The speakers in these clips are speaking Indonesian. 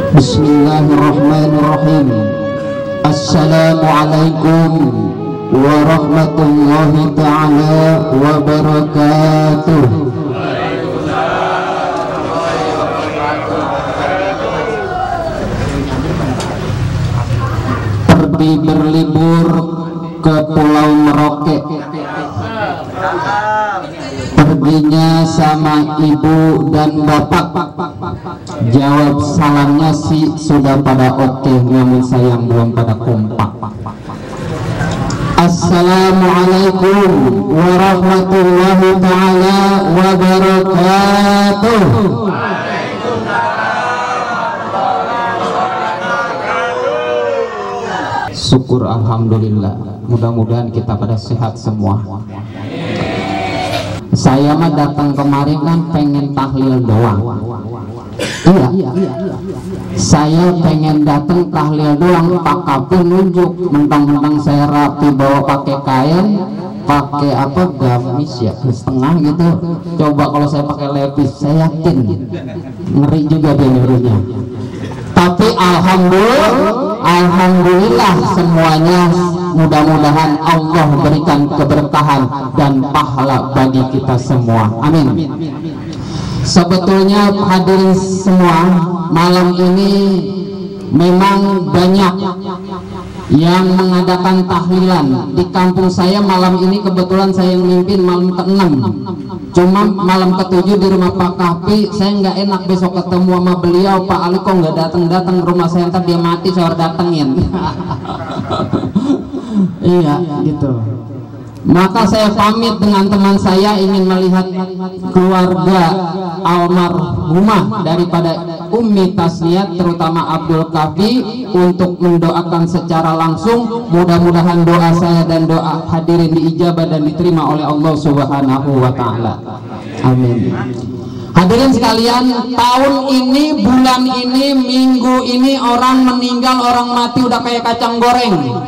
Bismillahirrahmanirrahim. Assalamualaikum warahmatullahi ta'ala wabarakatuh. Pergi berlibur ke Pulau Merauke, perginya sama ibu dan bapak. Jawab salamnya sih sudah pada oke, namun sayang belum pada kompak. Assalamualaikum warahmatullahi ta'ala wabarakatuh. Syukur alhamdulillah, mudah-mudahan kita pada sehat semua. Saya mah datang kemari kan pengen tahlil doang. Iya, saya pengen datang tahlil doang. Pak Kapil nunjuk, mentang-mentang saya rapi bawa pakai kain, pakai apa, gamis ya setengah gitu. Coba kalau saya pakai lepis, saya yakin ngeri juga dia nyuruhnya. Tapi alhamdulillah semuanya, mudah-mudahan Allah berikan keberkahan dan pahala bagi kita semua, amin. Sebetulnya hadirin semua, malam ini memang banyak yang mengadakan tahlilan di kampung saya. Malam ini kebetulan saya yang mimpin malam ke-6, cuma malam ke-7 di rumah Pak Kahfi. Saya nggak enak besok ketemu sama beliau. Pak Ali kok nggak datang rumah saya, ntar dia mati saya harus datengin. Iya gitu. Maka saya pamit dengan teman saya, ingin melihat keluarga almarhumah daripada Ummi Tasniat, terutama Abdul Kahfi, untuk mendoakan secara langsung. Mudah-mudahan doa saya dan doa hadirin diijabah dan diterima oleh Allah Subhanahu wa ta'ala, amin. Hadirin sekalian, tahun ini, bulan ini, minggu ini orang meninggal, orang mati udah kayak kacang goreng.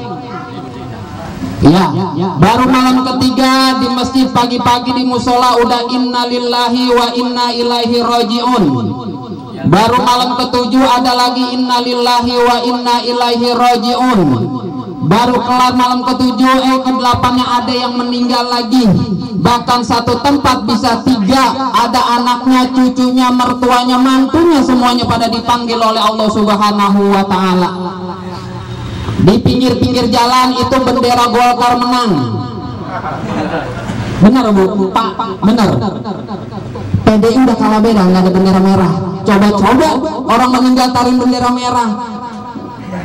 Ya, baru malam ketiga di masjid, pagi-pagi di musola udah innalillahi wa inna ilaihi rajiun. Baru malam ketujuh ada lagi innalillahi wa inna ilaihi rajiun. Baru kelar malam ketujuh, ke-8-nya ada yang meninggal lagi. Bahkan satu tempat bisa 3, ada anaknya, cucunya, mertuanya, mantunya, semuanya pada dipanggil oleh Allah Subhanahu wa ta'ala. Di pinggir-pinggir jalan itu bendera Golkar menang. Benar Bu, Pak, benar. PDI udah kalah beda, nggak ada bendera merah. Coba-coba orang meninggal taruh bendera merah.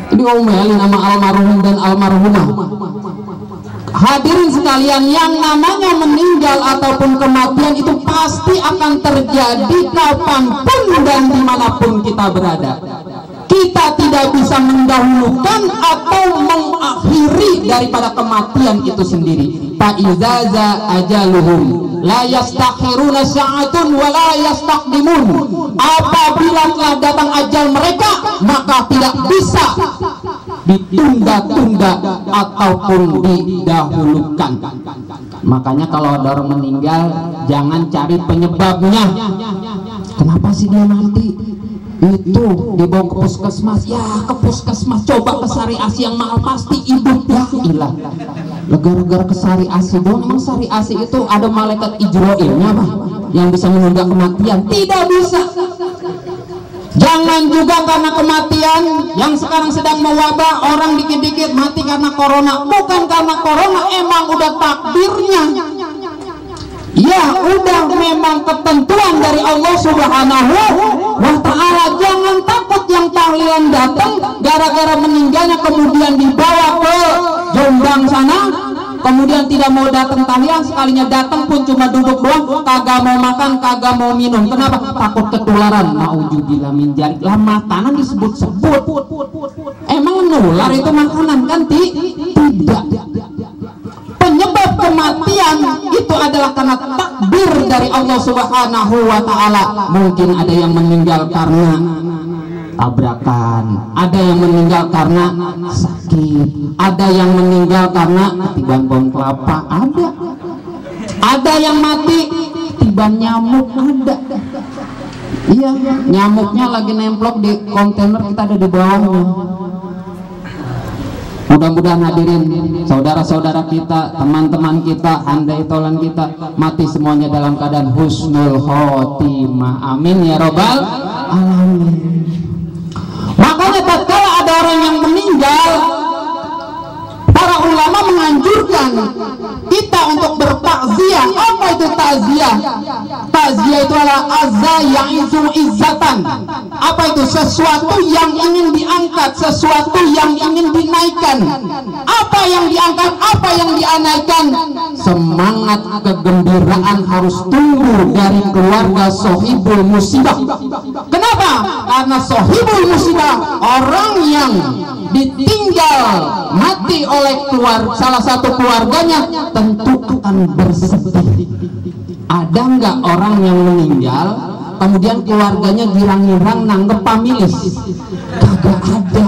Jadi omelin sama almarhum dan almarhumah. Hadirin sekalian, yang namanya meninggal ataupun kematian itu pasti akan terjadi kapanpun dan dimanapun kita berada. Kita tidak bisa mendahulukan atau mengakhiri daripada kematian itu sendiri. Fa'izaza ajaluhum la yastakhiruna sa'atun wa la yastaqdimun. Apabila telah datang ajal mereka, maka tidak bisa ditunda-tunda ataupun didahulukan. Makanya kalau ada orang meninggal, jangan cari penyebabnya. Kenapa sih dia mati? Itu dibawa ke puskesmas, ya ke puskesmas. Coba ke Sari Asi yang mahal pasti hidup. Ya ilah, gara-gara ke Sari Asi doang. Emang Sari Asi itu ada malaikat Ijroilnya apa yang bisa menunda kematian? Tidak bisa. Jangan juga karena kematian yang sekarang sedang mewabah, orang dikit-dikit mati karena corona. Bukan karena corona, emang udah takdirnya. Ya udah, memang ketentuan dari Allah Subhanahu wa ta'ala. Jangan takut yang tahlilan datang gara-gara meninggalnya kemudian dibawa ke Jombang sana, kemudian tidak mau datang tahlilan. Sekalinya datang pun cuma duduk doang, kagak mau makan, kagak mau minum. Kenapa? Takut ketularan. Nauzubillah min dzalik. Lah makanan disebut-sebut, emang nular itu makanan kan? Tidak. Penyebab kematian itu adalah karena takdir dari Allah Subhanahu wa ta'ala. Mungkin ada yang meninggal karena tabrakan, ada yang meninggal karena sakit, ada yang meninggal karena ketiban pohon kelapa, ada yang mati ketiban nyamuk, ada. Iya, nyamuknya lagi nemplok di kontainer, kita ada di bawahnya. Mudah-mudahan hadirin, saudara-saudara kita, teman-teman kita, handai tolan kita mati semuanya dalam keadaan husnul khotimah. Amin ya robbal alamin. Makanya tatkala ada orang yang meninggal, para ulama menganjurkan kita untuk bertakziah. Apa itu takziah? Takziah itu adalah azza ya'izu izzatan. Apa itu? Sesuatu yang ingin diangkat, sesuatu yang ingin dinaikkan. Apa yang diangkat, apa yang dinaikkan? Semangat kegembiraan harus tumbuh dari keluarga sohibul musibah. Kenapa? Karena sohibul musibah, orang yang ditinggal mati oleh salah satu keluarganya, tentu akan bersedih. Ada nggak orang yang meninggal kemudian keluarganya girang-girang nanggep pamilis? Kagak ada.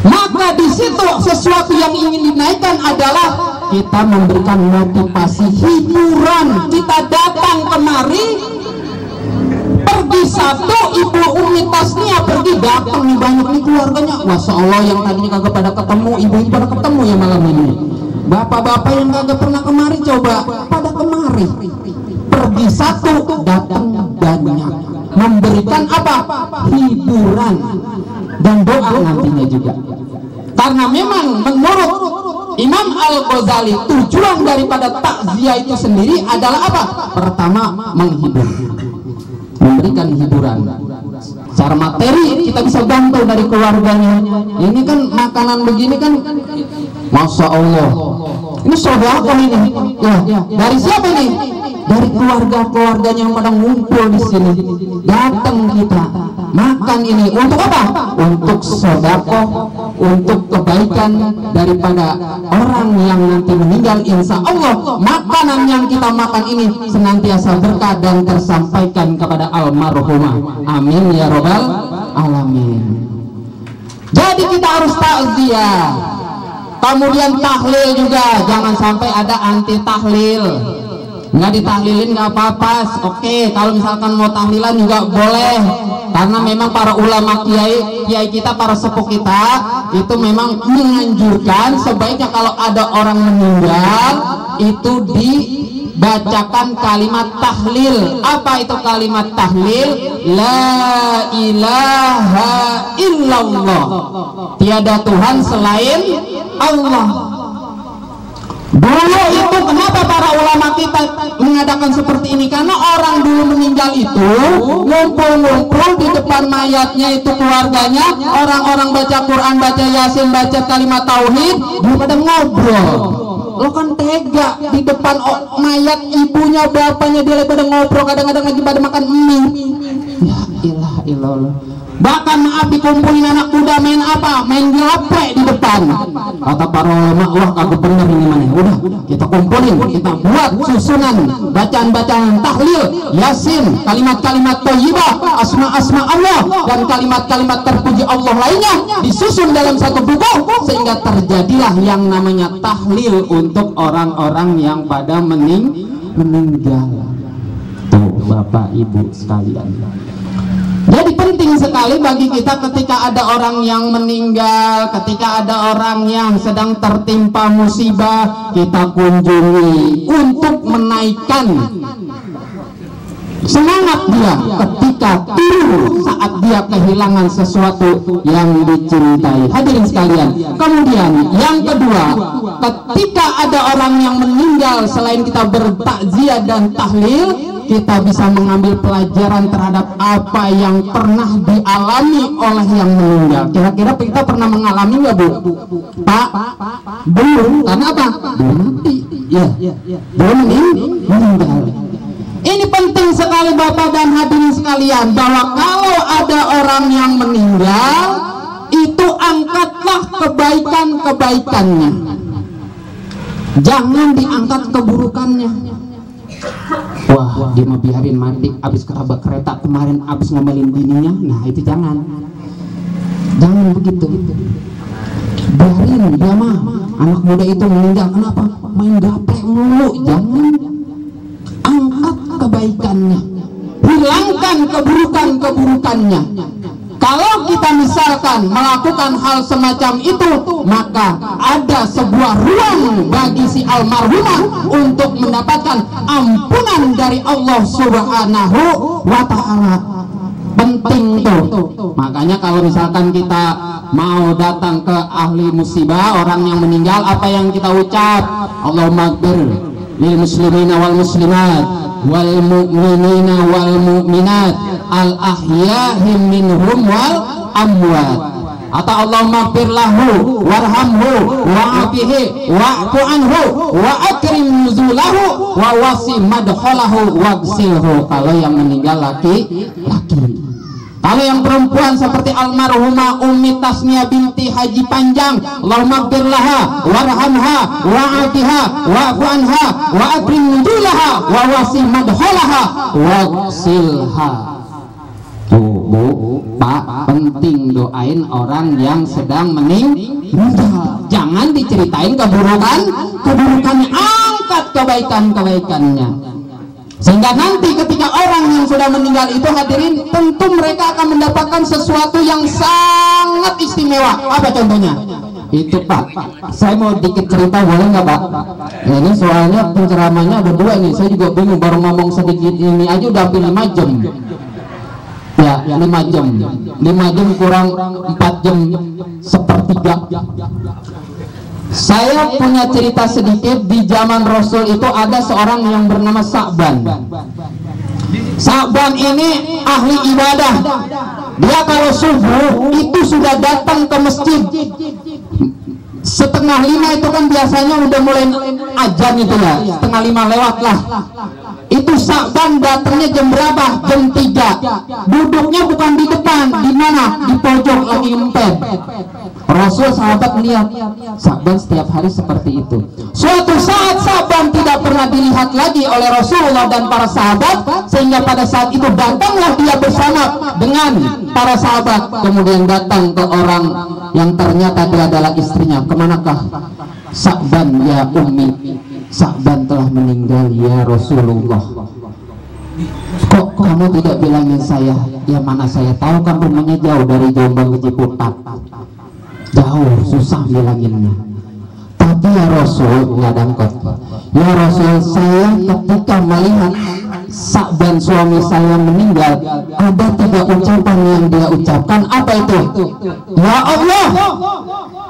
Maka di situ sesuatu yang ingin dinaikkan adalah kita memberikan motivasi, hiburan. Kita datang kemari, pergi satu, ibu Umi Tasnia pergi, datang nih banyak nih keluarganya. Masya Allah, yang tadinya kagak pada ketemu, ibu-ibu pada ketemu ya malam ini. Bapak-bapak yang kagak pernah kemari coba pada kemari. Pergi satu, datang banyak. Memberikan apa? Hiburan dan doa nantinya juga. Karena memang menurut Imam Al-Ghazali, tujuan daripada takziah itu sendiri adalah apa? Pertama, menghibur, memberikan hiburan. Secara materi kita bisa bantu dari keluarganya. Ini kan makanan begini kan, Masya Allah, ini sedekah ini. Ya, dari siapa ini? Dari keluarga-keluarganya yang pada ngumpul di sini. Datang kita makan ini untuk apa? Untuk sedekah, untuk kebaikan daripada orang yang nanti meninggal. Insya Allah makanan yang kita makan ini senantiasa berkah dan tersampaikan kepada almarhumah. Amin ya robbal alamin. Jadi kita harus takziah. Kemudian tahlil juga, jangan sampai ada anti tahlil. Nggak ditahlilin nggak apa-apa, oke. Kalau misalkan mau tahlilan juga boleh, karena memang para ulama kiai kita, para sepuh kita itu memang menganjurkan sebaiknya kalau ada orang meninggal itu dibacakan kalimat tahlil. Apa itu kalimat tahlil? La ilaha illallah, tiada Tuhan selain Allah. Dulu itu kenapa para ulama kita mengadakan seperti ini? Karena orang dulu meninggal itu ngumpul-ngumpul di depan mayatnya itu keluarganya, orang-orang baca Quran, baca Yasin, baca kalimat tauhid, dia pada ngobrol. Lo kan tega di depan mayat ibunya, bapaknya, dia pada ngobrol, kadang-kadang lagi pada makan mie. Ya ilah ilallah. Bahkan maaf, dikumpulin anak muda main apa? Main gaple di depan. Kata para ulama, wah kagak bener ini mana. Udah kita kumpulin, kita buat susunan bacaan-bacaan tahlil, Yasin, kalimat-kalimat thayyibah, asma-asma Allah dan kalimat-kalimat terpuji Allah lainnya disusun dalam satu buku, sehingga terjadilah yang namanya tahlil untuk orang-orang yang pada meninggal. Tuh Bapak Ibu sekalian. Jadi penting sekali bagi kita ketika ada orang yang meninggal, ketika ada orang yang sedang tertimpa musibah, kita kunjungi untuk menaikkan semangat dia ketika tiru saat dia kehilangan sesuatu yang dicintai. Hadirin sekalian, kemudian yang kedua, ketika ada orang yang meninggal, selain kita bertakziah dan tahlil, kita bisa mengambil pelajaran terhadap apa yang pernah dialami oleh yang meninggal. Kira-kira kita pernah mengalami nggak, Bu? Pak? Belum. Karena apa? Belum mati. Ya, belum meninggal. Ini penting sekali Bapak dan hadirin sekalian, bahwa kalau ada orang yang meninggal, itu angkatlah kebaikan-kebaikannya. Jangan diangkat keburukannya. Wah, dia mau biarin mati, abis ketabrak kereta kemarin, abis ngomelin bininya. Nah itu jangan begitu. Biarin dia mah, anak muda itu meninggal, kenapa? Main gaplek mulu. Jangan, angkat kebaikannya, hilangkan keburukan-keburukannya. Kalau kita misalkan melakukan hal semacam itu, maka ada sebuah ruang bagi si almarhumah untuk mendapatkan ampunan dari Allah Subhanahu wa Ta'ala. Penting tuh. Makanya kalau misalkan kita mau datang ke ahli musibah, orang yang meninggal, apa yang kita ucap? Allahumma ighfir lil muslimina wal muslimat wal mu'minina wal mu'minat al ahya'i minhum wal amwat. Atau Allahumma ighfir lahu warhamhu wa'afihi wa'fu anhu wa akrim nuzulahu wa wasi madkhalahu waghsilhu. Kalau yang meninggal laki-laki. Kalau yang perempuan seperti almarhumah Ummi Tasmiyah binti Haji Panjang, Allahumma ighfir laha warhamha wa'afiha wa'fu anha wa akrim nuzulaha wa wasi madkhalaha waghsilha. Tuh Bu, Pak, penting doain orang yang sedang meninggal. Jangan diceritain keburukannya, angkat kebaikannya. Sehingga nanti ketika orang yang sudah meninggal itu, hadirin, tentu mereka akan mendapatkan sesuatu yang sangat istimewa. Apa contohnya? Itu Pak, saya mau dikit cerita, boleh nggak Pak? Ya, ini soalnya penceramahnya ada dua nih, saya juga bingung, baru ngomong sedikit ini aja udah hampir 5 jam. Ya, 5 jam. 5 jam kurang 4 jam sepertiga. Saya punya cerita sedikit. Di zaman Rasul itu ada seorang yang bernama Sa'ban. Sa'ban ini ahli ibadah. Dia kalau subuh itu sudah datang ke masjid. Setengah 5 itu kan biasanya udah mulai azan itu ya, setengah 5 lewat lah. Itu Sa'ban datangnya jam berapa? Jam 3. Duduknya bukan di depan, di mana? Di pojok lagi ngempet. Rasul sahabat melihat Sa'ban setiap hari seperti itu. Suatu saat Sa'ban tidak pernah dilihat lagi oleh Rasulullah dan para sahabat, sehingga pada saat itu datanglah dia bersama dengan para sahabat. Kemudian datang ke orang yang ternyata dia adalah istrinya. Kemanakah Sa'ban ya Ummi? Sa'ban telah meninggal ya Rasulullah. Kok kamu tidak bilangin saya? Ya mana saya tahu, kan rumahnya jauh dari Jombang ke Ciputat. Jauh, susah bilanginnya. Tapi ya Rasul, ya dangkot, ya Rasul, saya ketika melihat Sa'ban suami saya meninggal, ada 3 ucapan yang dia ucapkan. Apa itu? Ya Allah,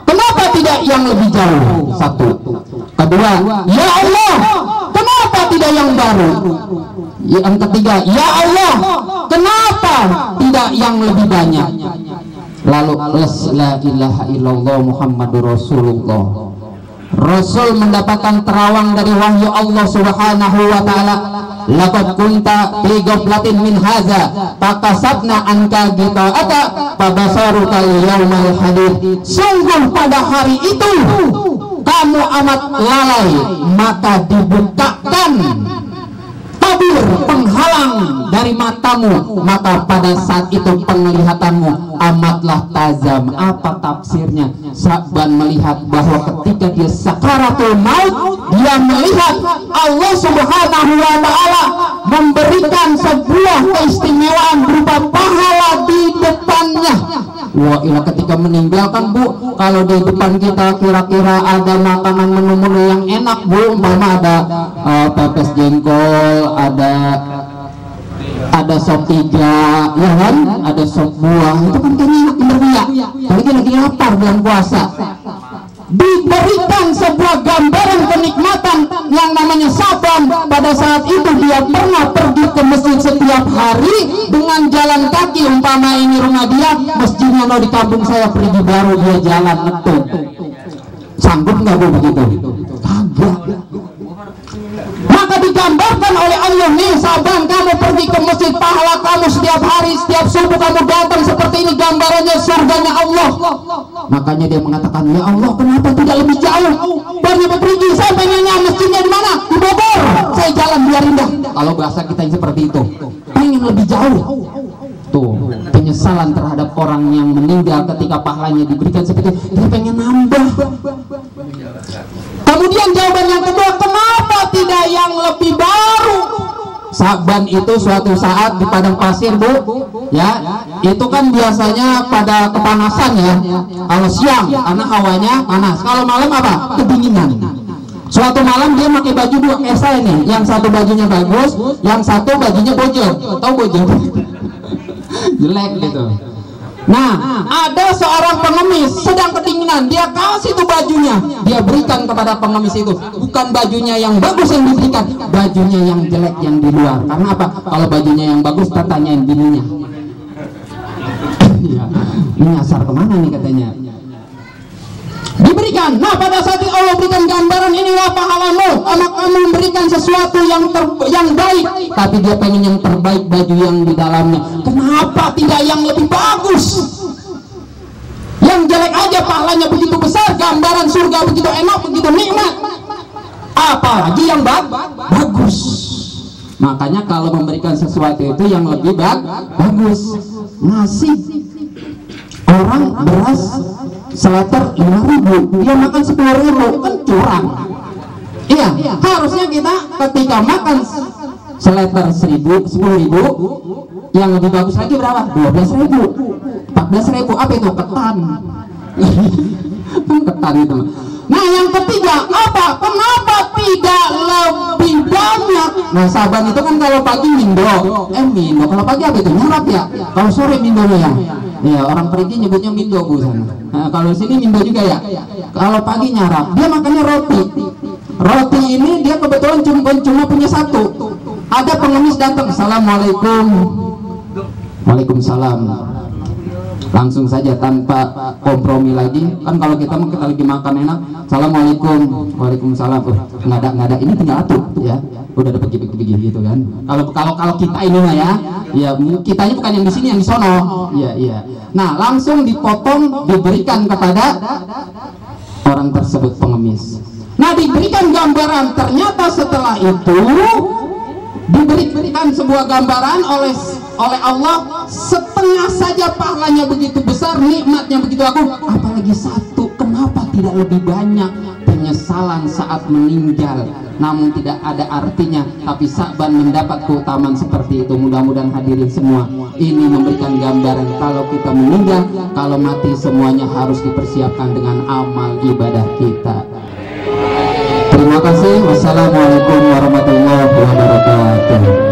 kenapa tidak yang lebih jauh? 1. Kedua, ya Allah, kenapa tidak yang baru? Yang ketiga, ya Allah, kenapa tidak yang lebih banyak? Lalu la ilaha illallah Muhammadur Rasulullah. Rasul mendapatkan terawang dari wahyu Allah Subhanahu wa Ta'ala. Laqad kunta fi ghaflatin min hadza takasabna anka ghita'ata fabasaruka yaumal hadid. Sungguh pada hari itu kamu amat lalai, maka dibukakan tabir penghalang dari matamu, maka pada saat itu penglihatanmu amatlah tajam. Apa tafsirnya? Sa'ban melihat bahwa ketika dia sakaratul maut, dia melihat Allah Subhanahu wa Ta'ala memberikan sebuah keistimewaan berupa pahala di depannya. Wah, ketika meninggalkan Bu, kalau di depan kita kira-kira ada makanan menu-menu yang enak Bu, umpama ada pepes jengkol, ada sop iga, ya kan, ada sop buah, itu kan kayaknya enak bener ya, apalagi lagi lapar bulan puasa. Diberikan sebuah gambaran kenikmatan yang namanya Sa'ban. Pada saat itu dia pernah pergi ke masjid setiap hari dengan jalan kaki. Umpama ini rumah dia, masjidnya di kampung saya pergi baru dia jalan ngetut. Sanggup nggak Bu begitu? Kagak. Maka digambarkan oleh Allah, nih Sa'ban, kamu pergi ke masjid, pahala kamu setiap hari, setiap subuh kamu datang seperti ini, gambarannya surganya Allah. Makanya dia mengatakan, ya Allah, kenapa tidak lebih jauh? Baru pergi, saya pengennya masjidnya di mana? Di Bogor. Saya jalan biar indah. Kalau bahasa kita yang seperti itu, pengen lebih jauh. Tuh, penyesalan terhadap orang yang meninggal ketika pahalanya diberikan seperti itu, dia pengen nambah. Kemudian jawaban yang kedua, kenapa tidak yang lebih baru? Sa'ban itu suatu saat di padang pasir, Bu, ya, itu kan biasanya pada kepanasan ya. Kalau siang karena hawanya panas, kalau malam apa? Kedinginan. Suatu malam dia pakai baju dua esai nih, yang satu bajunya bagus, yang satu bajunya bojong. Tahu bojong? Jelek gitu. Nah, ada seorang pengemis sedang kedinginan, dia kasih itu bajunya, dia berikan kepada pengemis itu. Bukan bajunya yang bagus yang diberikan, bajunya yang jelek yang di luar. Karena apa? Kalau bajunya yang bagus, tanyain bininya. Ya, ini nyasar kemana nih katanya? Diberikan. Nah, pada saat itu Allah berikan gambaran, inilah pahalamu, anak kamu memberikan sesuatu yang baik, tapi dia pengen yang terbaik, baju yang di dalamnya. Kenapa tidak yang lebih bagus? Yang jelek aja pahalanya begitu besar, gambaran surga begitu enak, begitu nikmat, apalagi yang bagus. Makanya kalau memberikan sesuatu itu yang lebih bagus. Ngasih orang beras seleter 5.000, dia makan 10.000, kan curang. Iya, harusnya kita ketika makan seleter 10.000, yang lebih bagus lagi berapa? 12.000, 14.000. Apa itu? Ketan. Ketan itu. Nah, yang ketiga apa? Kenapa tidak lebih banyak? Nah, Sa'ban itu kan kalau pagi mindo, kalau pagi apa itu? Nyarap ya. Kalau sore mindonya ya. Ya, orang pergi nyebutnya mindo, Bu, sana. Nah, kalau sini mindo juga ya. Kalau pagi nyarap, dia makannya roti. Roti ini dia kebetulan cuma punya satu. Ada pengemis datang, assalamualaikum. Waalaikumsalam. Langsung saja tanpa kompromi lagi. Kan kalau kita lagi makan enak, assalamualaikum, waalaikumsalam. Nggak ada, ini tinggal satu ya. Udah dapat gigi gitu kan. Kalau kita ini mah ya kitanya bukan yang di sini, yang di sono. Iya. Nah, langsung dipotong, diberikan kepada orang tersebut pengemis. Nah, diberikan gambaran, ternyata setelah itu diberikan sebuah gambaran oleh Allah, setengah saja pahalanya begitu besar, nikmatnya begitu agung, apalagi satu. Kenapa tidak lebih banyak? Penyesalan saat meninggal, namun tidak ada artinya. Tapi Sa'ban mendapat keutamaan seperti itu. Mudah-mudahan hadirin semua ini memberikan gambaran kalau kita meninggal, kalau mati, semuanya harus dipersiapkan dengan amal ibadah kita. Terima kasih. Wassalamualaikum warahmatullahi wabarakatuh.